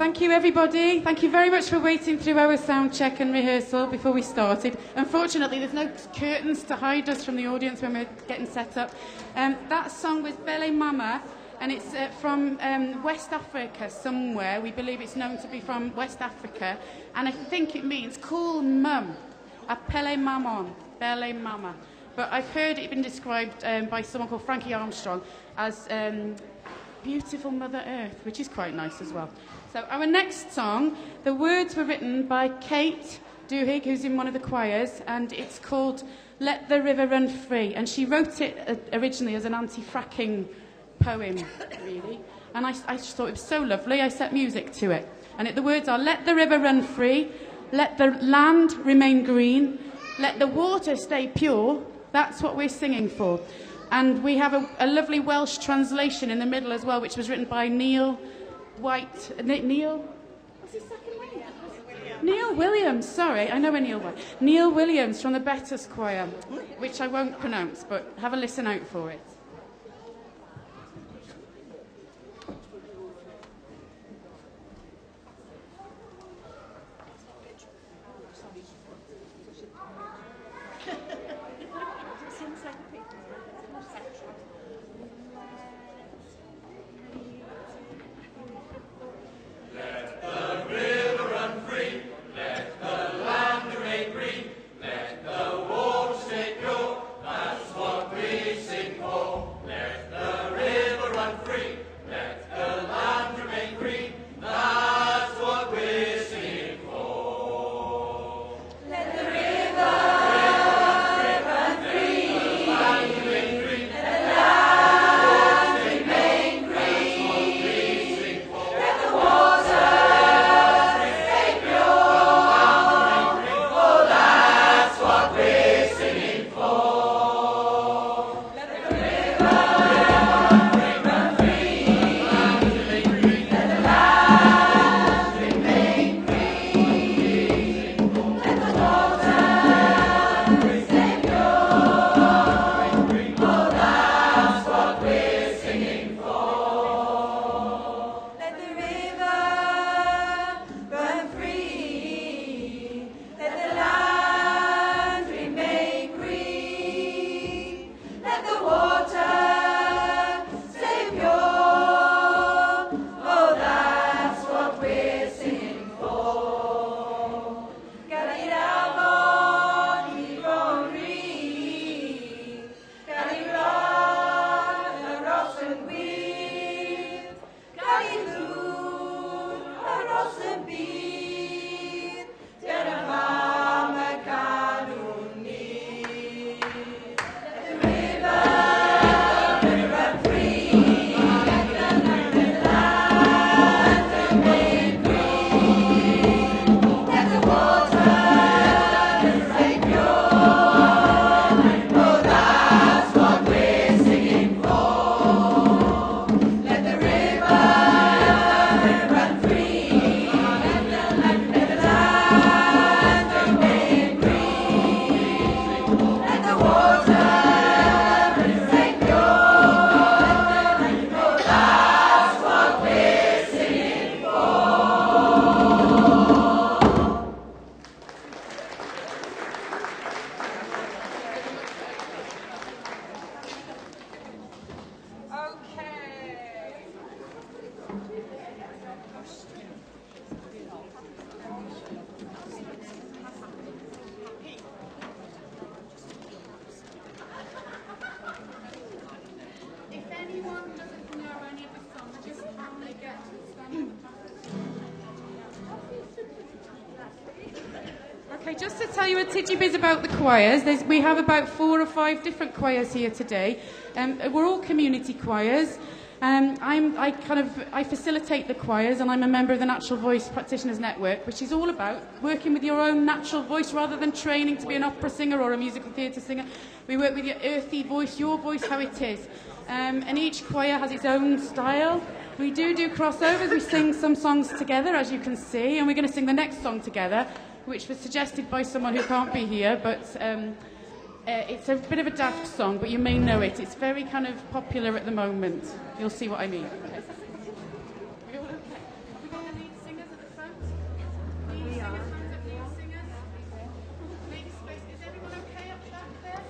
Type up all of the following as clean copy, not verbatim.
Thank you, everybody. Thank you very much for waiting through our sound check and rehearsal before we started. Unfortunately, there's no curtains to hide us from the audience when we're getting set up. That song was Bele Mama, and it's from West Africa somewhere. We believe it's known to be from West Africa, and I think it means cool mum. Apele Maman, Bele Mama. But I've heard it been described by someone called Frankie Armstrong as beautiful Mother Earth, which is quite nice as well. So our next song, the words were written by Kate Duhigg, who's in one of the choirs, and it's called Let the River Run Free. And she wrote it originally as an anti-fracking poem, really. And I just thought it was so lovely, I set music to it. And the words are, let the river run free, let the land remain green, let the water stay pure. That's what we're singing for. And we have a lovely Welsh translation in the middle as well, which was written by Neil White. Neil? What's his second name? Neil Williams, sorry. I know a Neil White. Neil Williams from the Betters Choir, which I won't pronounce, but have a listen out for it. Okay, just to tell you a tidgy bit about the choirs, we have about 4 or 5 different choirs here today. We're all community choirs. I facilitate the choirs, and I'm a member of the Natural Voice Practitioners Network, which is all about working with your own natural voice rather than training to be an opera singer or a musical theatre singer. We work with your earthy voice, your voice, how it is. And each choir has its own style. We do crossovers. We sing some songs together, as you can see, and we're going to sing the next song together, which was suggested by someone who can't be here, but it's a bit of a daft song, but you may know it. It's very kind of popular at the moment. You'll see what I mean. Okay. Are we all okay? Are we going to lead singers at the front? Lead singers, hands up, lead singers. Make space. Is everyone okay up back there?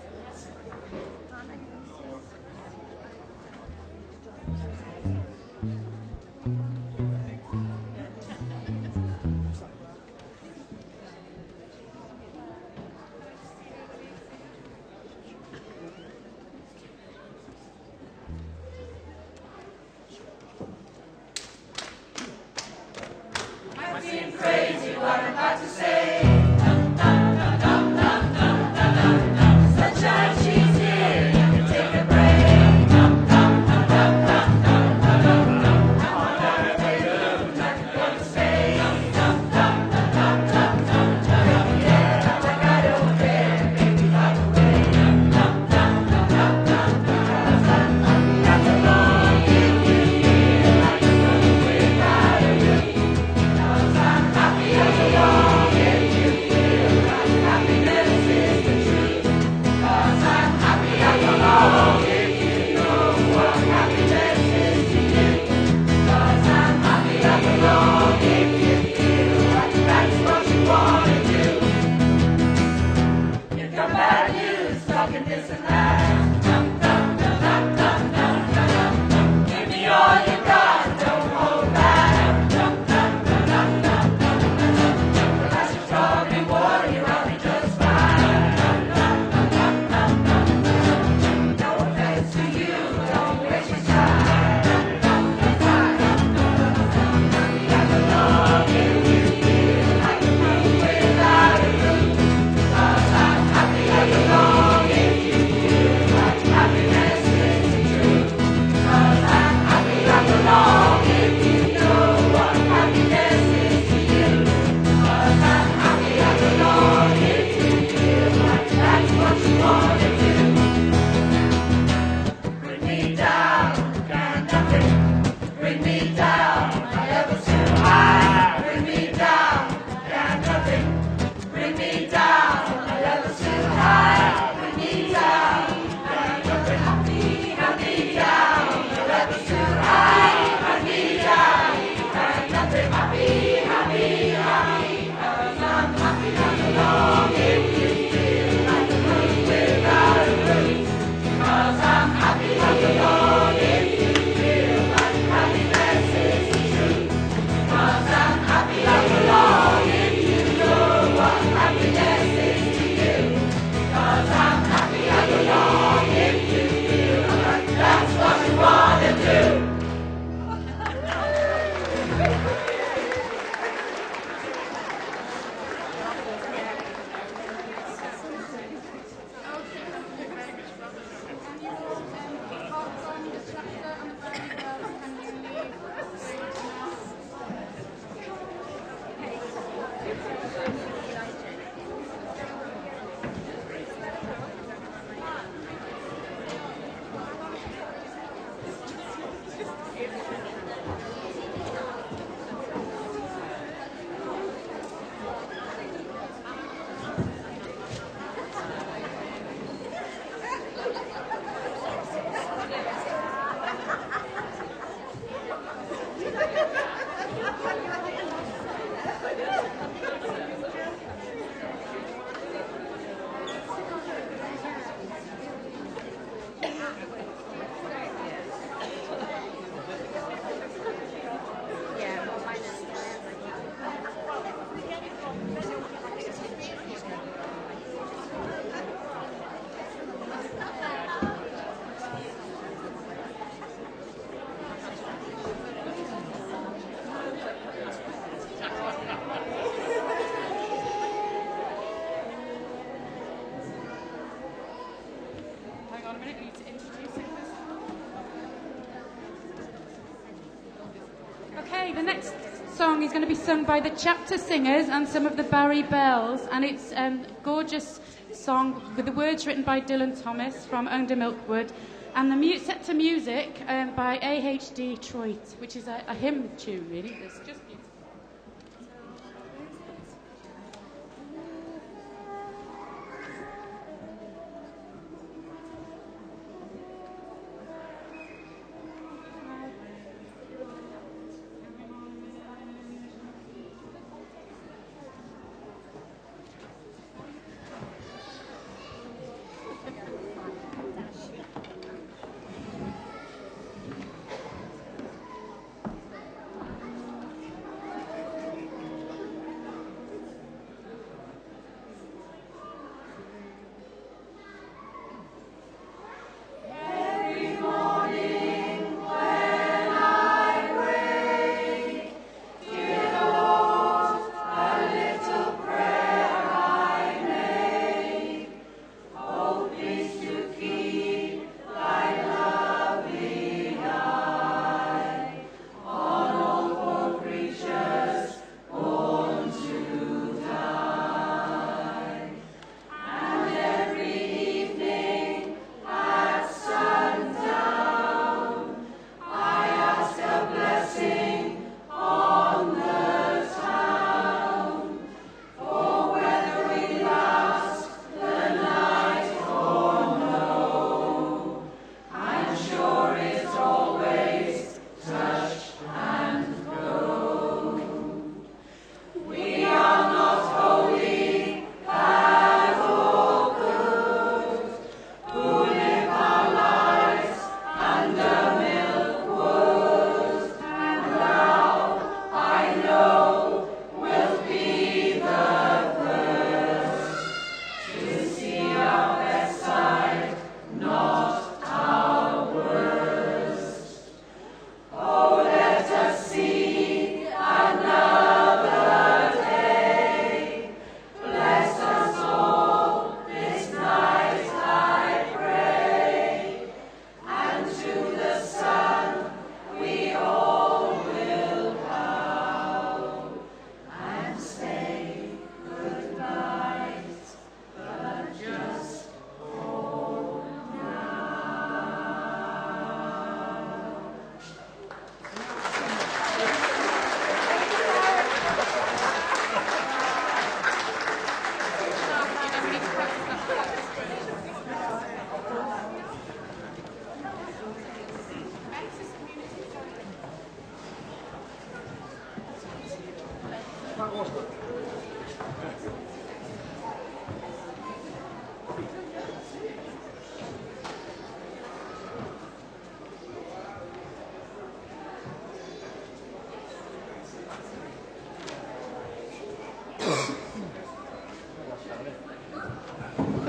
song is going to be sung by the Canton Singers and some of the Barry Bells, and it's a gorgeous song with the words written by Dylan Thomas from Under Milkwood, and the set to music by A.H. Detroit, which is a hymn tune, really. It's just beautiful.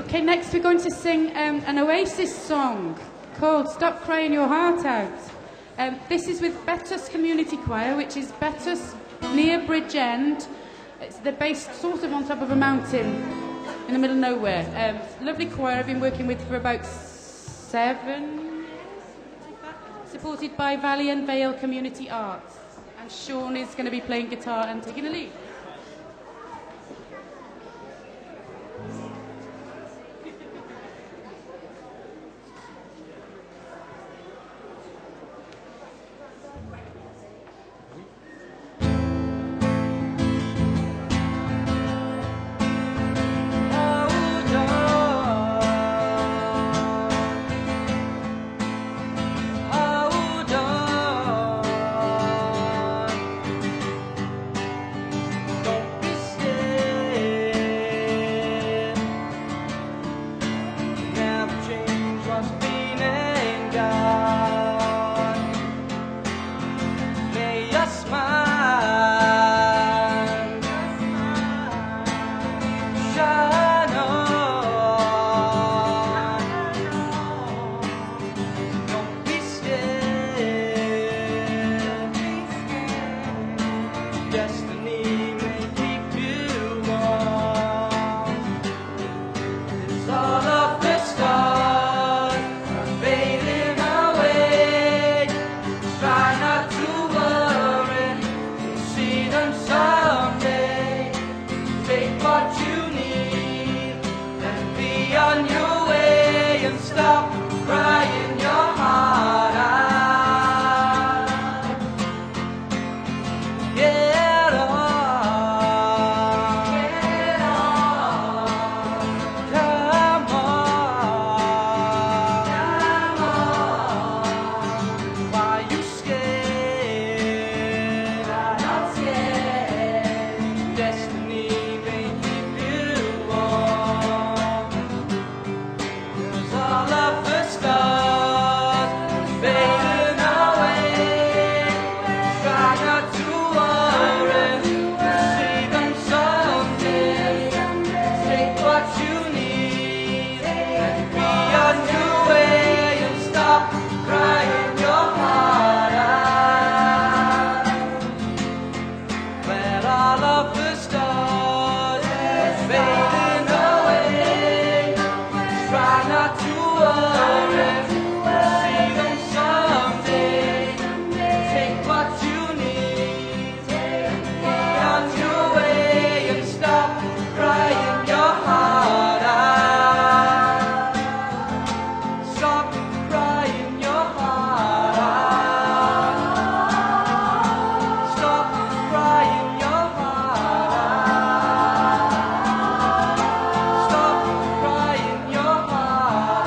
Okay, next we're going to sing an Oasis song called Stop Crying Your Heart Out. This is with Betus Community Choir, which is Betus near Bridgend. They're based sort of on top of a mountain in the middle of nowhere. Lovely choir I've been working with for about 7 years, like that. Supported by Valley and Vale Community Arts. And Ffôn is going to be playing guitar and taking the lead. Don't be scared. what you need, then be on your way and stop crying your heart out. Get on, come on, why you scared? I'm not scared. Destiny may keep you warm. 'Cause all of the stars are fading away. Try not to worry, see them someday. Take what you need and be on your way and stop crying your heart out. When all of the stars are fading away, try not to worry, see them someday. Take what you need and be on your way and stop crying your heart out. Stop crying your heart out. Stop crying your heart out. Stop crying your heart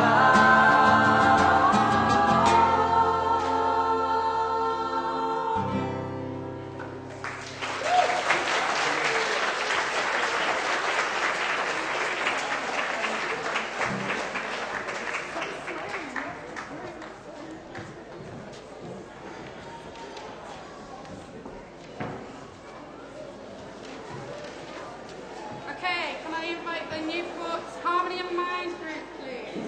Okay, can I invite the Newport Harmony and Mind group, please?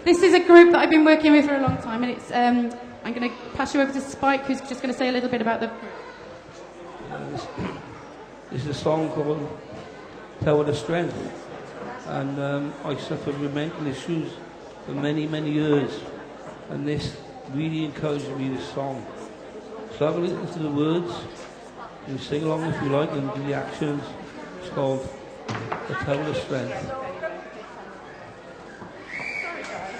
This is a group that I've been working with for a long time, and it's I'm going to pass you over to Spike, who's just going to say a little bit about the group. This is a song called Tower of Strength, and I suffered with mental issues for many, many years, and this really encouraged me, this song. So have a listen to the words, and sing along if you like, and do the actions. It's called The Tower of Strength. Sorry, guys.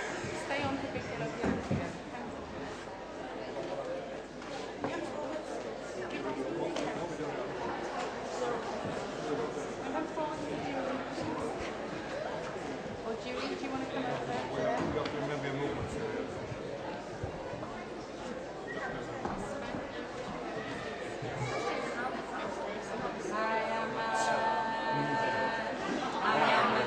Stay on for a bit. Or Julie, do you want to come over there? I am a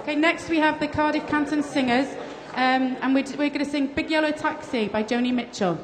Okay, next we have the Cardiff Canton Singers, and we're going to sing Big Yellow Taxi by Joni Mitchell.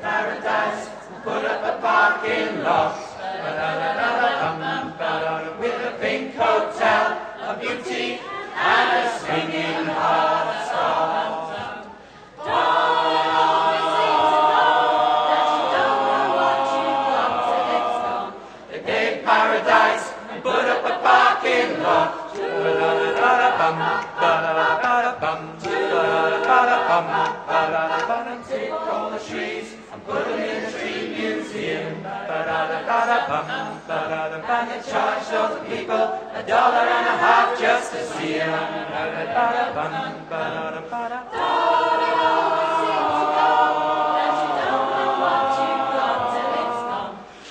Paradise, put up a parking lot with a pink hotel, a beauty and a swinging hot spot. They gave paradise and put up a parking lot. Take all the trees and put them in a tree museum. And they charge those people $1.50 just to see them.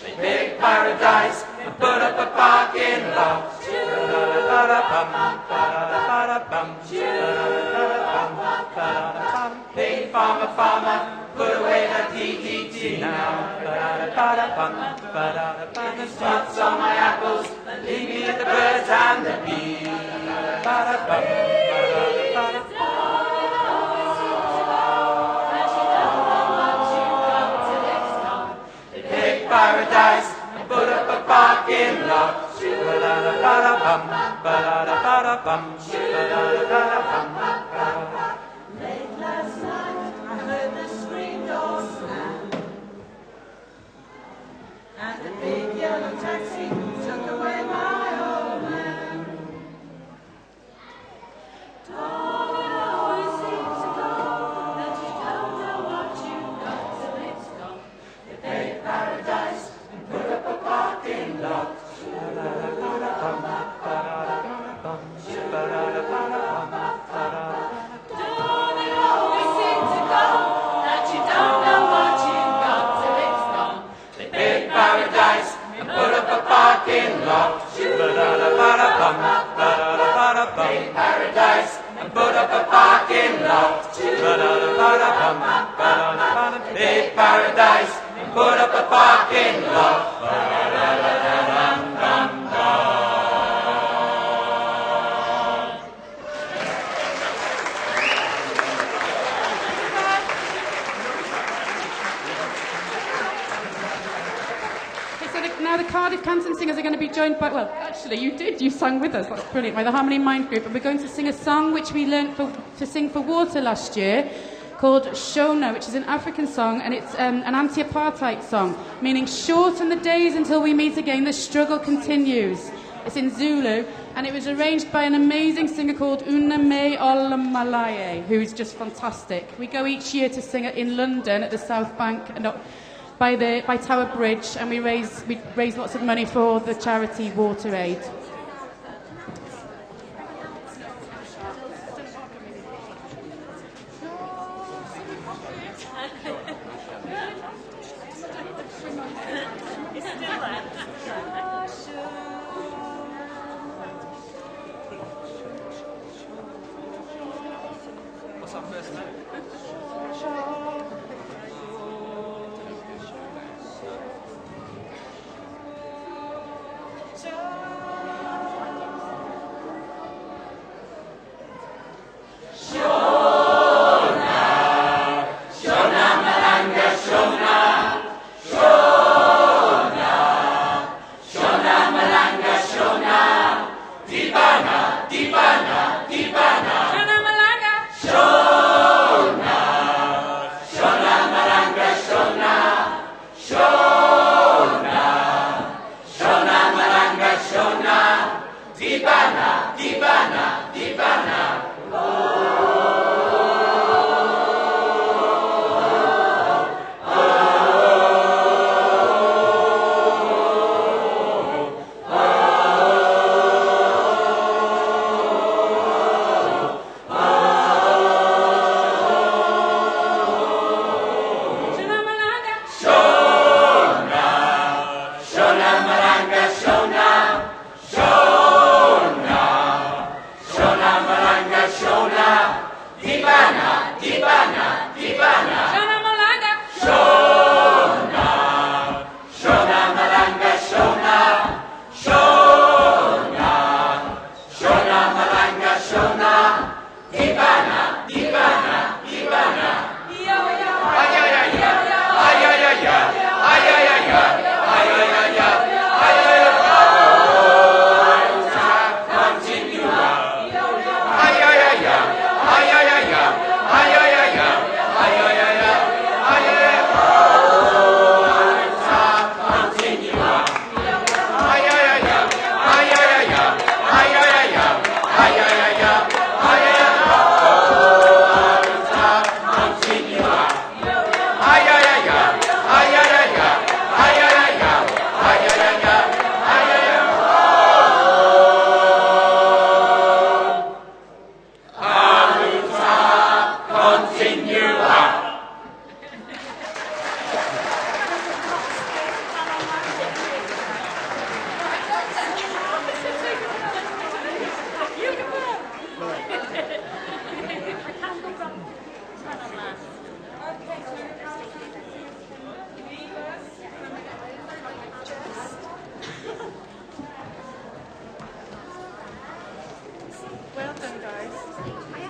They big paradise and put up a parking lot. Hey, farmer, put away that DDT now. Put the spots on my apples and leave me the birds and the bees. They take paradise and put up a parking lot. Late last night I heard the screen door slam, and the big yellow taxi took away my old man. Don't always seem to go, that you don't know what you've got till it's gone. They paid paradise and put up a parking lot. Parking lot. Paid paradise and put up a parking lot. Paid paradise and put up a parking lot. Now the Cardiff Canton Singers are going to be joined by, well, actually you sang with us, that's brilliant, by the Harmony Mind Group, and we're going to sing a song which we learnt to sing for water last year, called Shona, which is an African song, and it's an anti-apartheid song, meaning shorten the days until we meet again, the struggle continues. It's in Zulu, and it was arranged by an amazing singer called Uname Olumalaye, who's just fantastic. We go each year to sing it in London at the South Bank and by Tower Bridge, and we raise lots of money for the charity Water Aid. What's our first name?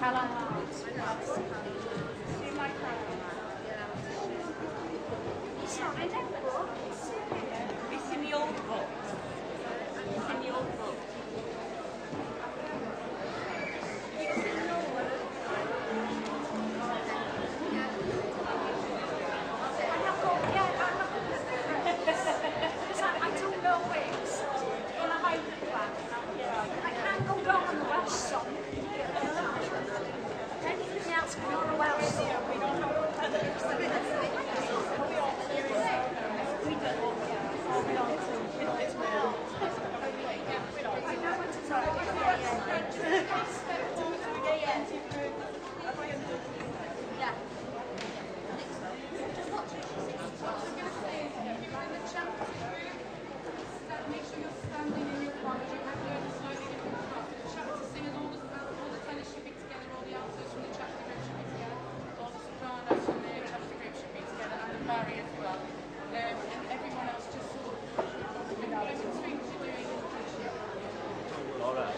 It's in the old book. It's in the old book. I don't know it's in a high flat. I can't go down on the Welsh song. Anything else but not a Welsh song. We don't know what that Make sure you're standing in your corner. You have heard a slightly different part. The chapter singers, all the tenors should be together, all the altos from the chapter group should be together, all the sopranos from the chapter group should be together, and the bari as well. And everyone else just sort of in between what you're doing. All right.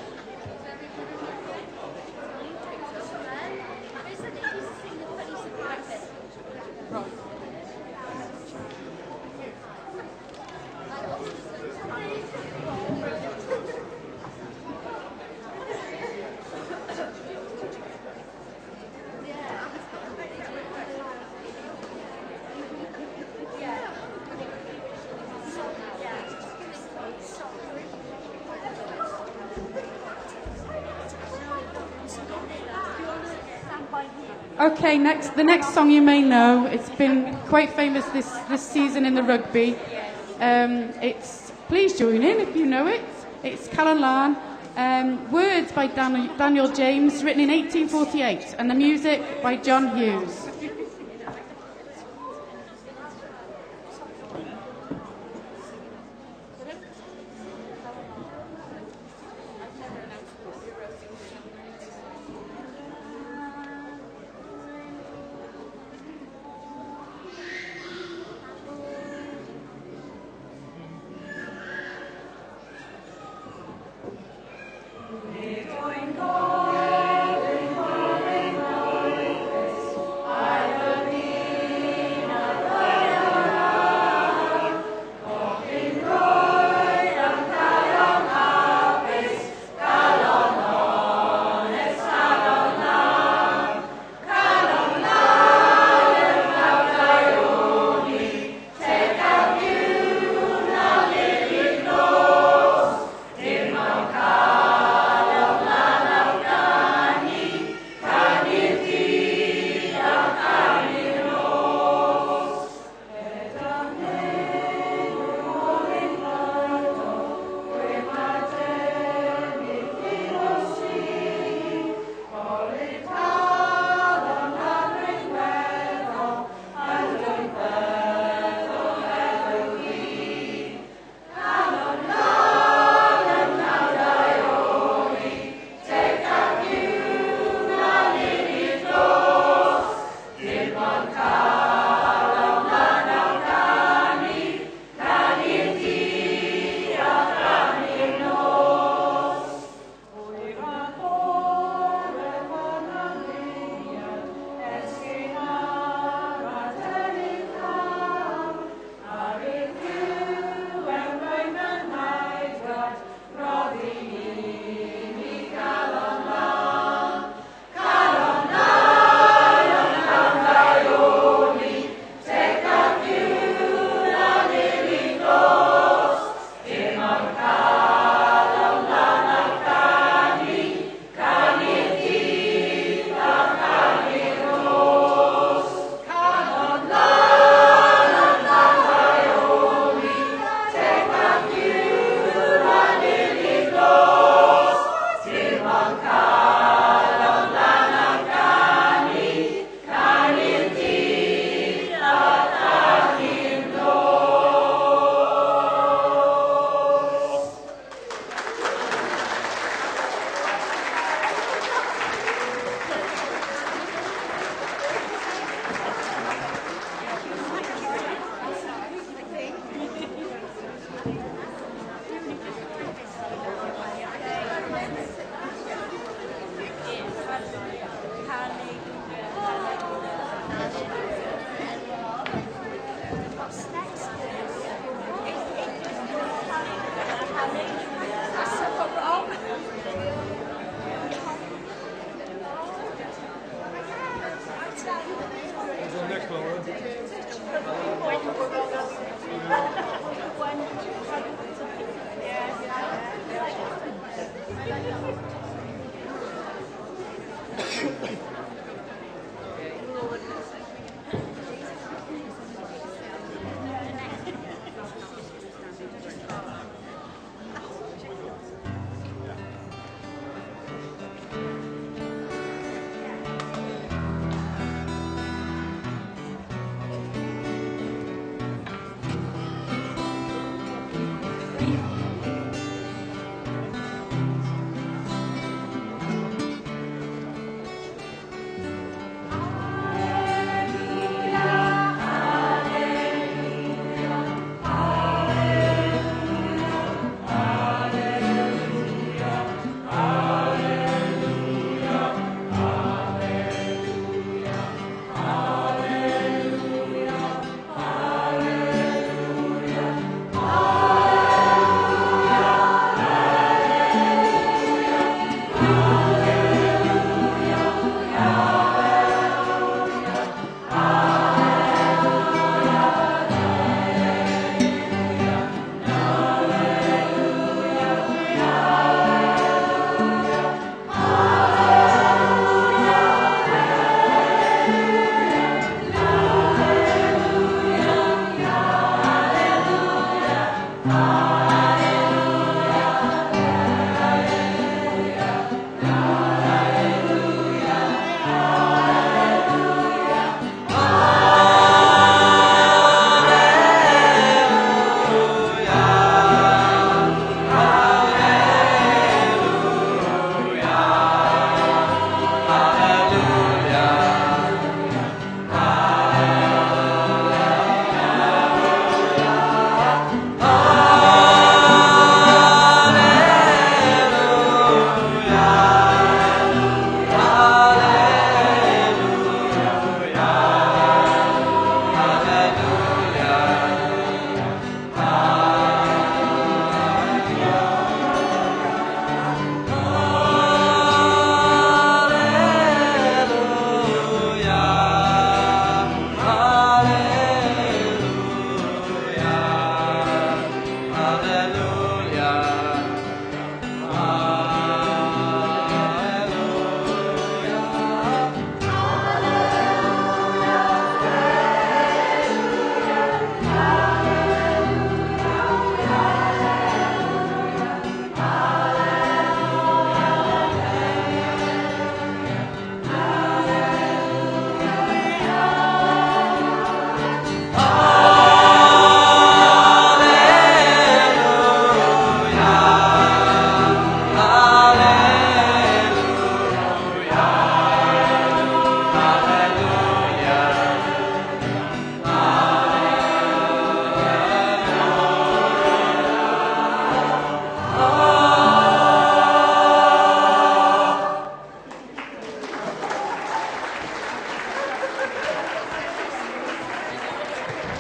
Okay, the next song you may know. It's been quite famous this season in the rugby. It's please join in if you know it. It's Canolfan. Words by Daniel James, written in 1848, and the music by John Hughes. Going, going, going, going,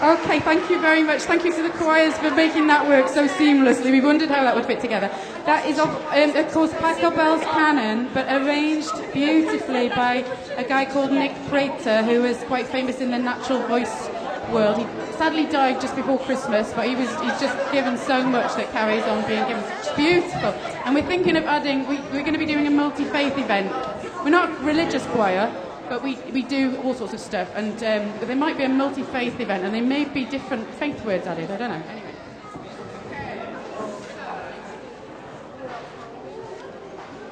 Okay, thank you very much. Thank you to the choirs for making that work so seamlessly. We wondered how that would fit together. That is, of course, Paco Bell's canon, but arranged beautifully by a guy called Nick Prater, who was quite famous in the natural voice world. He sadly died just before Christmas, but he's just given so much that carries on being given. It's beautiful. And we're thinking of adding, we're going to be doing a multi-faith event. We're not a religious choir, but we do all sorts of stuff, and there might be a multi-faith event, and there may be different faith words added, I don't know. Anyway.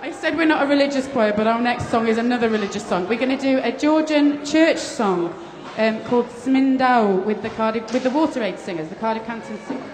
I said we're not a religious choir, but our next song is another religious song. We're going to do a Georgian church song called Smindau with the Water Aid Singers, the Cardiff Canton Singers.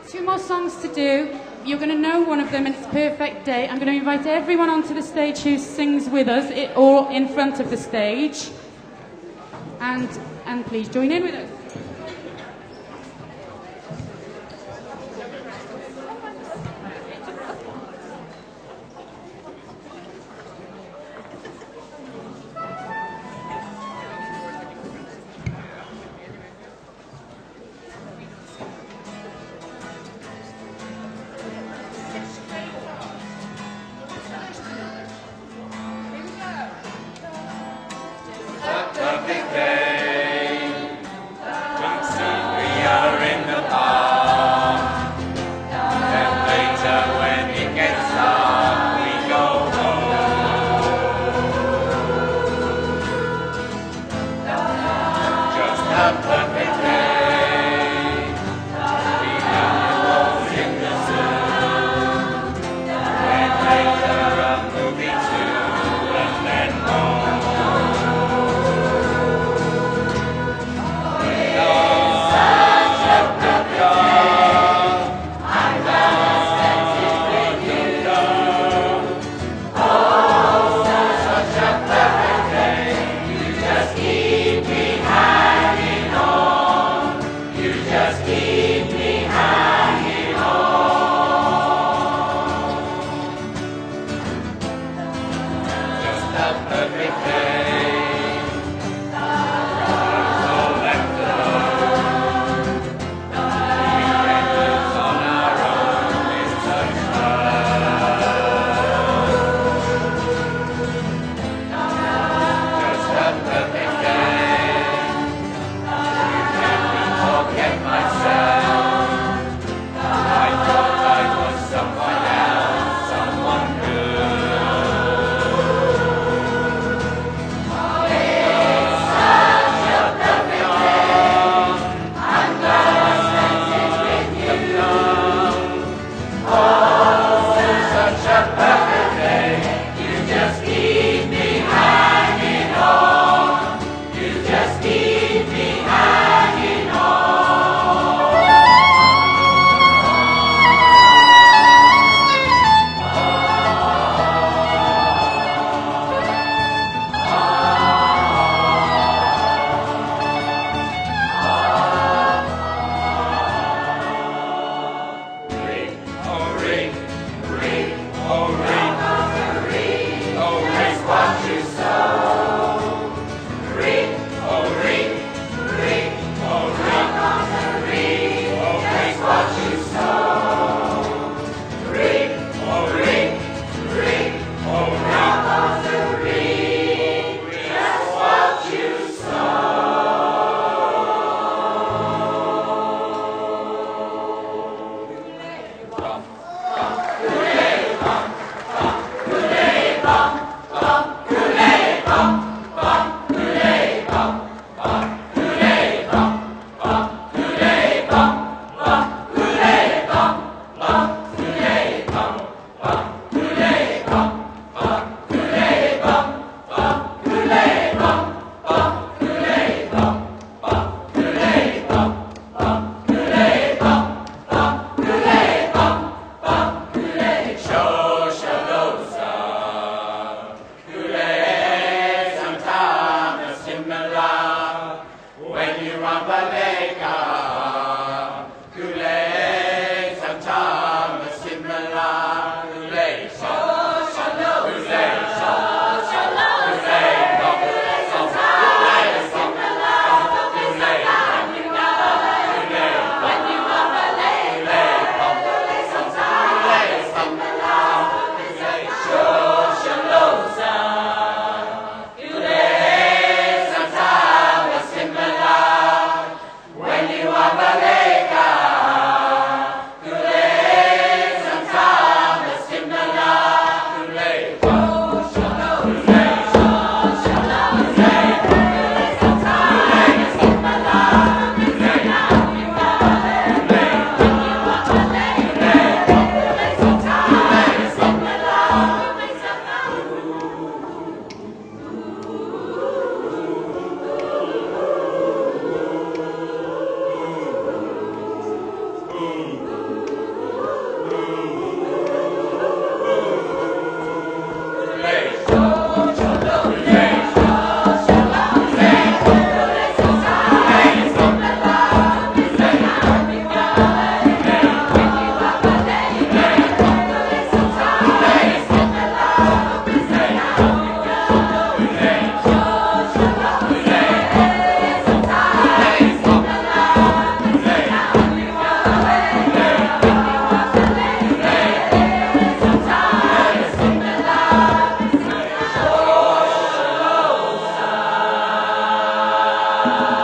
2 more songs to do. You're going to know one of them, and it's Perfect Day. I'm going to invite everyone onto the stage who sings with us, or in front of the stage. And please join in with us. Perfect day. We are in the park. Then later when it gets dark, we go home. Just a perfect day. We animals in the zoo. Then later a movie too, and then home. Laura.